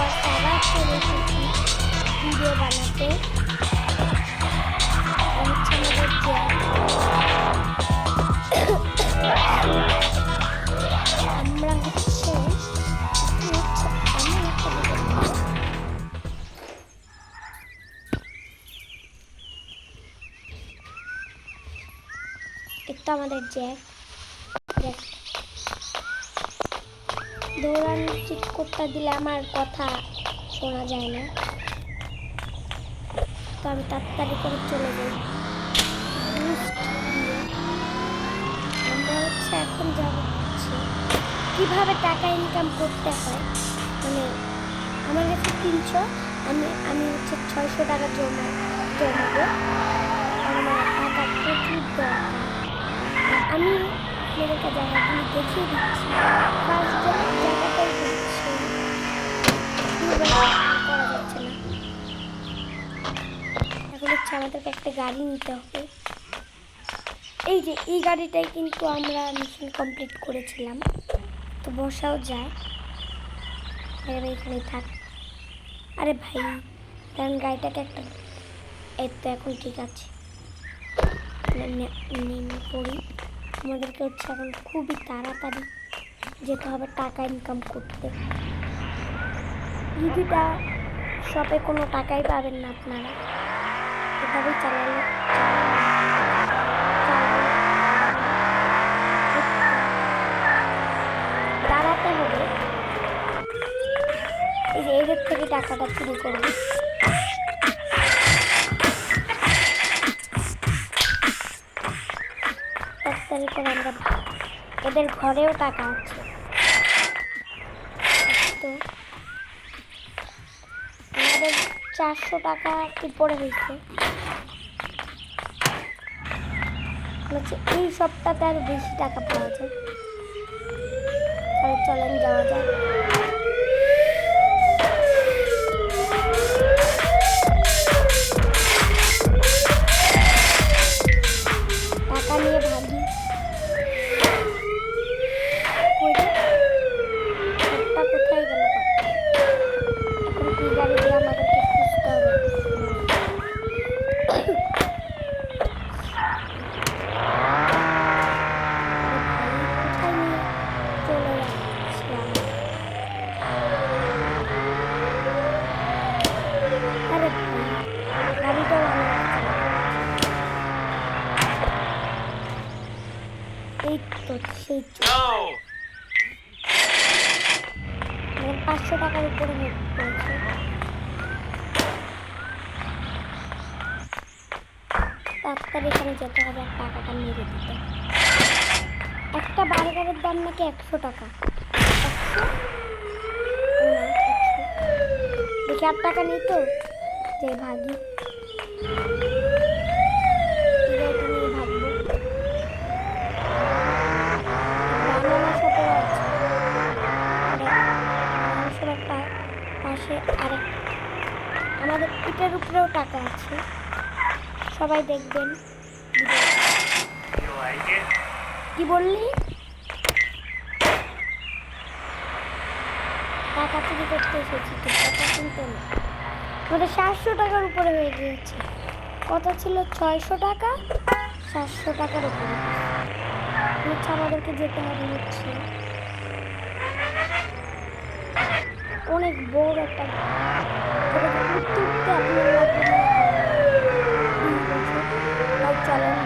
আবার চলে এসেছি ভিডিও বানাতে। হচ্ছে আমাদের আমরা হচ্ছে একটু আমাদের জ্যাক দৌড়ানো ঠিক করতে দিলে আমার কথা শোনা যায় না, তো আমি তাড়াতাড়ি করে চলে যাই। আমরা হচ্ছে এখন যাব হচ্ছে কীভাবে টাকা ইনকাম করতে হয়। মানে আমার কাছে 300, আমি হচ্ছে 600 টাকা জমাবো। আমার টাকা প্রচুর দরকার। আমি আপনাদেরকে জায়গাগুলি দেখিয়ে দিচ্ছি। ফার্স্ট জায়গাটাই হচ্ছে করা যাচ্ছে না। এখন হচ্ছে আমাদেরকে একটা গাড়ি নিতে হবে। এই যে এই গাড়িটাই কিন্তু আমরা মিশন কমপ্লিট করেছিলাম, তো বসাও যায়। এখানে থাক। আরে ভাই কারণ গাড়িটাকে একটা এই তো এখন ঠিক আছে নেমে পড়ি। আমাদেরকে হচ্ছে এখন খুবই তাড়াতাড়ি যেতে হবে টাকা ইনকাম করতে। ভিডিওটা শপে কোনো টাকাই পাবেন না আপনারা, এভাবেই চালালে দাঁড়াতে হবে। এই যে এদের থেকে টাকাটা চুরি করবো। তাড়াতাড়ি করে আমরা এদের ঘরেও টাকা আছে, তো আমাদের 400 টাকা উপরে হয়েছে। হচ্ছে এই সপ্তাহে আরো বেশি টাকা পাওয়া যায়। তাহলে চলেন যাওয়া যায়। টাকা নিয়ে ভাগি। কোথায় গেল? এখন কি গাড়ি দিয়ে আমাদেরকে খুঁজতে হবে। কোথায় নিয়ে চলে যাচ্ছিলাম? আরে গাড়িটাও এই তো সেই 500 টাকার উপরে পড়েছে। তাড়াতাড়ি এখানে যেতে হবে আর টাকাটা মেরে দিতে। একটা বার্গারের দাম নাকি 100 টাকা। 100 দেখি 8 টাকা নেই তো, যে ভাগি নিয়ে ভাগবো। বানানা শপেও আছে, পাশে আরেক আমাদের এটার উপরেও টাকা আছে। সবাই দেখবেন। কি বললি? টাকা চুরি করতে এসেছি, তো টাকা কিনতে না। আমাদের 700 টাকার উপরে হয়ে গিয়েছে। কত ছিল? 600 টাকা, 700 টাকার উপরে হচ্ছে। আমাদেরকে যেতে হবে হচ্ছে অনেক বড় একটা চলেন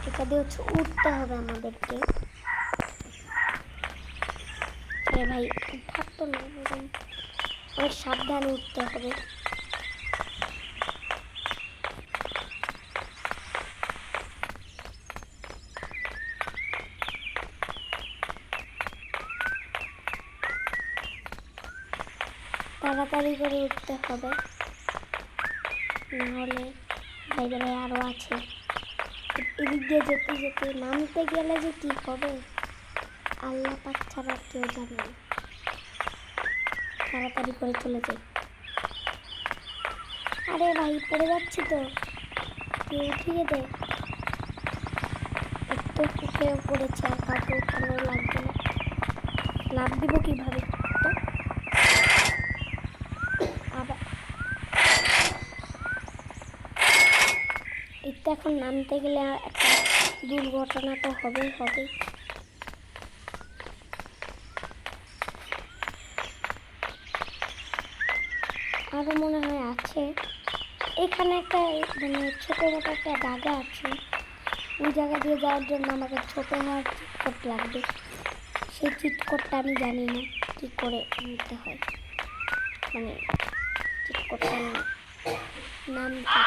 এটা দিয়ে হচ্ছে উঠতে হবে আমাদেরকে। ভাই থাকতো না, অনেক সাবধানে উঠতে হবে। তাড়াতাড়ি করে উঠতে হবে, নাহলে বাইরে আরও আছে। এদিক দিয়ে যেতে যেতে নামতে গেলে যে কি হবে আল্লাহ পাক ছাড়া কেউ জানে না। তাড়াতাড়ি করে চলে যাই। আরে ভাই পড়ে যাচ্ছি তো, তুই উঠিয়ে দে। উঠেও পড়েছে, আর কাউকে উঠানো লাগবে না। লাভ দিব কিভাবে তো? আবার এটা এখন নামতে গেলে একটা দুর্ঘটনা তো হবেই। আরো মনে হয় আছে এখানে একটা, মানে ছোটো মোটো একটা জায়গা আছে। ওই জায়গা দিয়ে যাওয়ার জন্য আমাকে ছোট হওয়ার চিট কোড লাগবে। সেই চিট কোডটা আমি জানি না কি করে নিতে হয়, মানে চিট কোডটার নাম কি?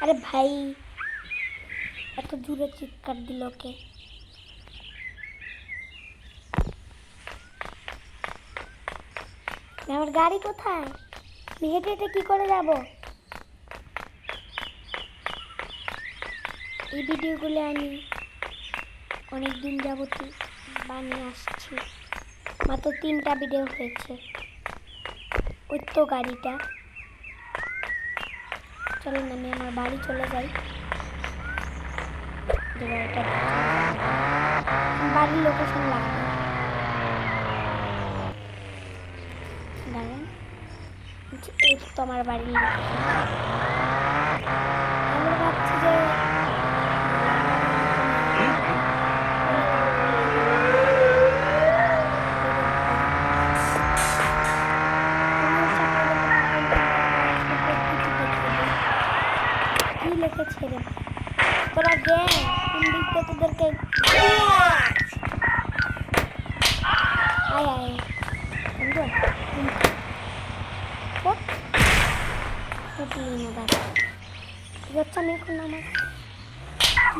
আরে ভাই এত জোরে চিৎকার দিল কে? আমার গাড়ি কোথায়? হেঁটে হেঁটে কি করে যাব? এই ভিডিওগুলো আমি অনেক দিন যাবত বানিয়ে আসছি, মাত্র 3টা ভিডিও হয়েছে। ওই তো গাড়িটা। চলেন আমি আমার বাড়ি চলে যাই। বাড়ির লোকেশন লাগবে, দাঁড়ান। এই তো আমার বাড়ির লোকেশন। আমরা ভাবছি যে কি লিখেছে রে তোরা গ্যাং, কোন দিক দিয়ে তোদেরকে আয় আয় বন্ধু ফুটলি না দাদা। ঠিক আছে আমি এখন আমার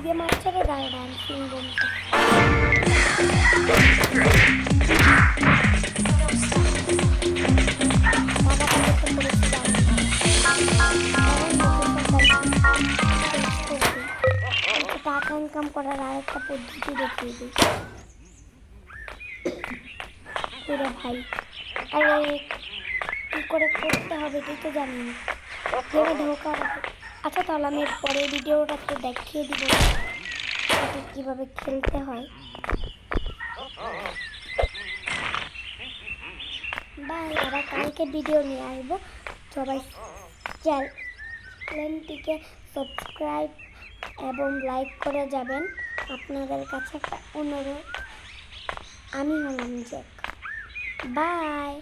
দিয়ে মারছে রে গায়ে ডান্সিং বোমটা। টাকা ইনকাম করার আরেকটা পদ্ধতি দেখিয়ে দিই পুরো ভাই। আরে কি করে করতে হবে তুই তো জানি না, গেমে ঢোকার। আচ্ছা তাহলে আমি পরের ভিডিওটাতে দেখিয়ে দিব কিভাবে খেলতে হয়। বাই, আবার কালকে ভিডিও নিয়ে আসবো। সবাই চ্যানেলটিকে সাবস্ক্রাইব এবং লাইক করে যাবেন। আপনাদের কাছে একটা অনুরোধ, আমি হলাম জ্যাক। বাই।